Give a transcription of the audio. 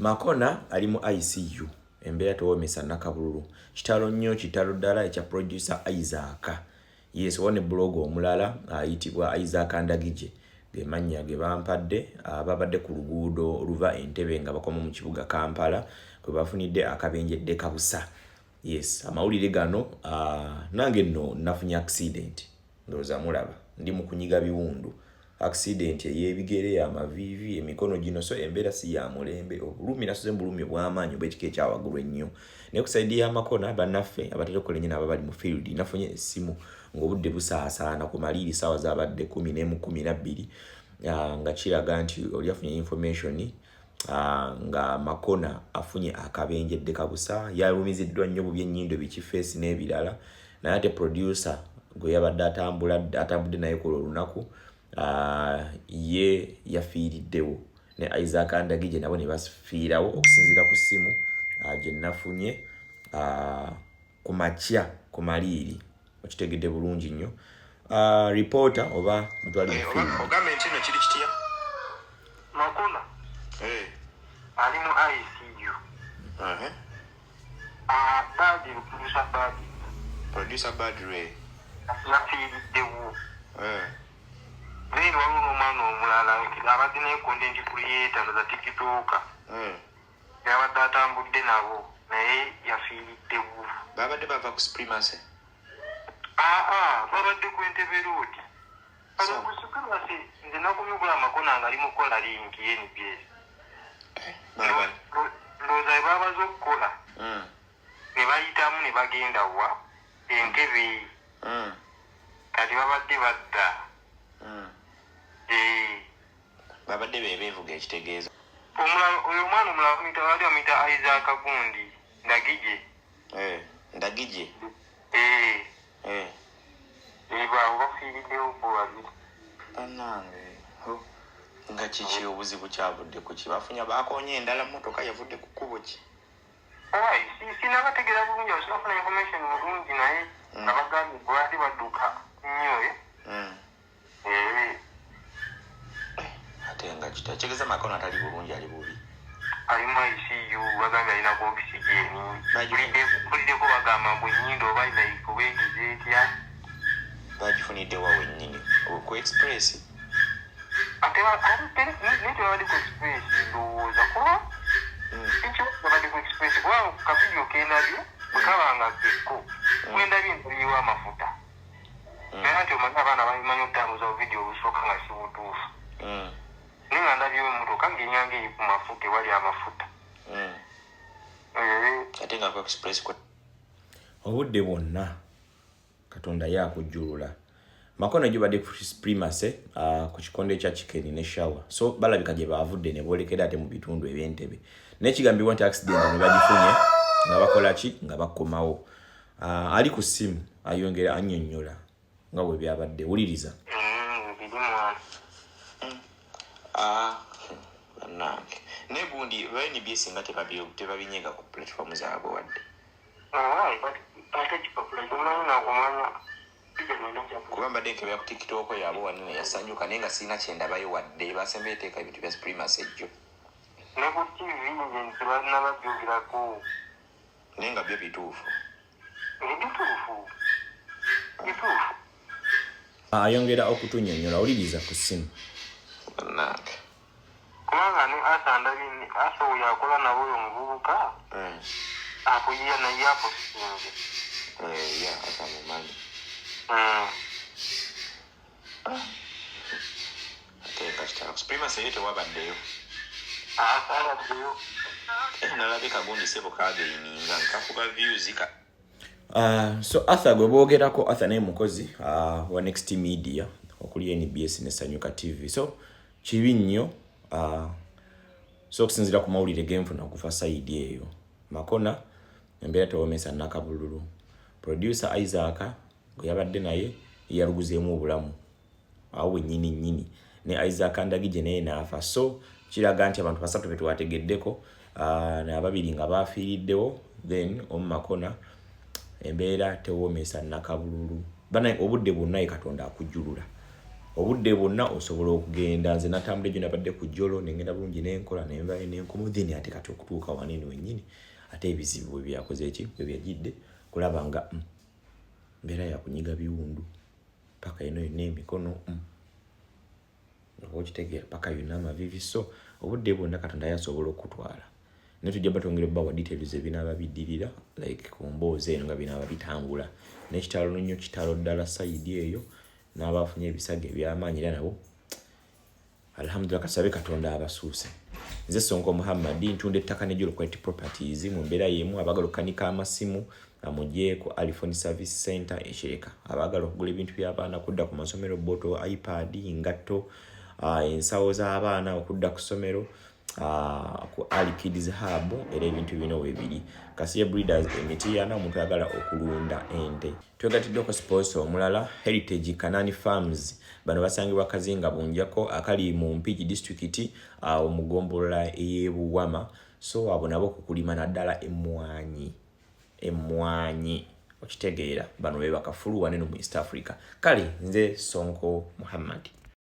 Makona ali mu ICU embeera tewoomesa nakabululu. Kitalo nnyo kitalo ddala ekya producer Isaac. Yes, one blog omulala ayitibwa Isaac Ndagije. Ge mannya ge bampadde babadde ku luguudo oluva Entebbe nga bakoma mu kibuga Kampala kwe bafunidde akabenjedde kabusa. Yes, amawulire gano nange nno nafunye accident. Ndowooza mulaba ndi mu kunyiga biwundu. Accident ey'ebigere amavivi emikono gino so embeera si ya mulembe obulumi nasoze mbulumi bw'amaanyi bw'ekika ekyawaggulu ennyo. Ne ku sayidi y'amakona bannaffe abatera okukola ennyo nabo bali mu field nafunye essimu ng'obudde busaasaana ku maliri ssaawa zaabadde 11:12 nga kiraga nti oli afunye information nga Makona afunye akabenjedde kabusa yalumiziddwa nnyo bubi ennyindo bikifeesi n'ebirala naye ate producer gwe yabadde atambudde naye ku olunaku ye yafiiriddewo ne Isaac Ndagije nabo ne bafiirawo okusinziira ku ssimu gye nafunye ku makya ku maliri okitegedde bulungi nnyo. Reporter oba mutwali mu field ogambe nti no kiri kitya Makona ali mu ICU. Badi producer Badre yafiiriddewo. Then waliwo n'omwana omulala abadde ne content creator nga za TikTok yabadde atambudde nabo naye yafiiriddewo. babadde bava ku supremacy babadde ku Entebbe road. Ku supremacy nze nakumye okula Makona nga ali mu kola link NBS. Ndowooza bwe babaze okukola ne bayitamu ne bagenda wa Entebbe kati babadde badda. babadde bebeevuga ekitegeeza oyo omwana omulala wali amuyita Isaac Gundi Ndagije. Ndagije baawo bafiiriddewo bwabiri. bannange nga kiki obuzibu kyavudde ku ki bafunya bakonye endala mmotoka yavudde ku kkubo ki sinabategeera bulungi awo sinafuna information bulungi naye nga bagambye bwali badduka nnyo ate nga kitegeeza Makona atali bulungi ali bubi ali mu ICU bagambye alinaku oxygen. Buliddeko bagamba mbu ennyindo oba oba egize etya bagifunidde wawe nnyini ku express ate naye tebabadde ku express ndowooza kuba ekyo babadde ku express kuba kavidiyo kendabye bwe kabanga kekko kwendabye ntuliwo amafuta naye ati omanyi abaana bamanyi okutambuza obuvidiyo obusooka nga si butuufu naye nga ndabyewo emmotoka ng'enyanga eri ku mafuta ewali amafuta ate nga ku express obudde bwonna Katonda yakujjulula. Makona gibadde ku supremacy ku kikonde kya Chicken ne Shower so balabika gye bavudde ne boolekera ate mu bitundu eby'Entebbe n'ekigambibwa nti accident ne bagifunye nga bakola ki nga bakomawo. Ali ku ssimu ayongera annyonnyola nga bwe byabadde wuliriza. bannange ne gundi NBS nga tebabinyeega ku platform zaabwe wadde kuba mbadde nkebera ku TikTok yaabwe wanene yasanyuka naye nga sirina kyendabayo wadde basemba eteeka ebintu bya supremacy ejjo ne ku TV nze balina babyogerako naye nga byo bituufu bituufu. Ayongera okutunnyonnyola wuliriza ku ssimu. bannange kubanga ne asandabini asa oyo akola nabo oyo omuvubuka apoyiya naye apositinze asamumanyi ate nga kitala supremacy eyo tewabaddeyo asaladdeyo nalabika gundi sebo kageininga nkakuba views So Arthur gwe boogerako Arthur naye mukozi wa Next Media okuli NBS ne Sanyuka TV so kibi nnyo so okusinziira ku mawulire genfuna okufa sayidi eyo Makona embeera tewoomesa nakabululu. Producer Isaac gwe yabadde naye yaluguzeemu obulamu awo nnyini ne Isaac Ndagije naye naafa so kiraga nti abantu basatu be twategeddeko n'ababiri nga bafiiriddewo then Makona embeera tewoomesa nakabululu. Bana obudde bwonna Katonda akujjulula obudde bwonna osobola okugenda. Nze natambula egyo nabadde ku jjolo nengenda bulungi nenkola nenvayo nenkomuthini ate kati okutuuka wanene wennyini ate ebizibu bwe byakoze eki bwe byajidde kulaba nga mbeera yakunyiga biwundu paka eno yonna emikono okitegeera paka yonna amavivi. So obudde bwonna Katonda yasobola okutwala naye tujja batongera bawa details ebinaaba biddirira like ku mboozi eno nga binaaba bitambula n'ekitalo nnyo kitalo ddala sayidi eyo n'abafunye ebisago eby'amaanyi era nabo alhamdulillah kasabe Katonda abasuuse. Nze Sonko Muhammad ntunda ettaka ne Jolo Quality Properties mu mbeera yemu abagala okukanika amasimu amugye ku iPhone Service Center Esheka, abagala okugula ebintu by'abaana kudda ku masomero boto iPad ngatto ensawo z'abaana okudda ku somero ku Ali Kids Hub era ebintu bino webiri. Kasiya Breeders emiti yana omuntu ayagala okulunda ente. Twegatidde ku sponsor omulala Heritage Kanani Farms, bano basangibwa Kazinga Bunjako akali mu Mpigi district omugombola ey'Ebuwama. So abo nabo kukulima naddala emmwanyi okitegeera bano be bakafulu wanene mu East Africa. Kale nze Sonko Muhammad.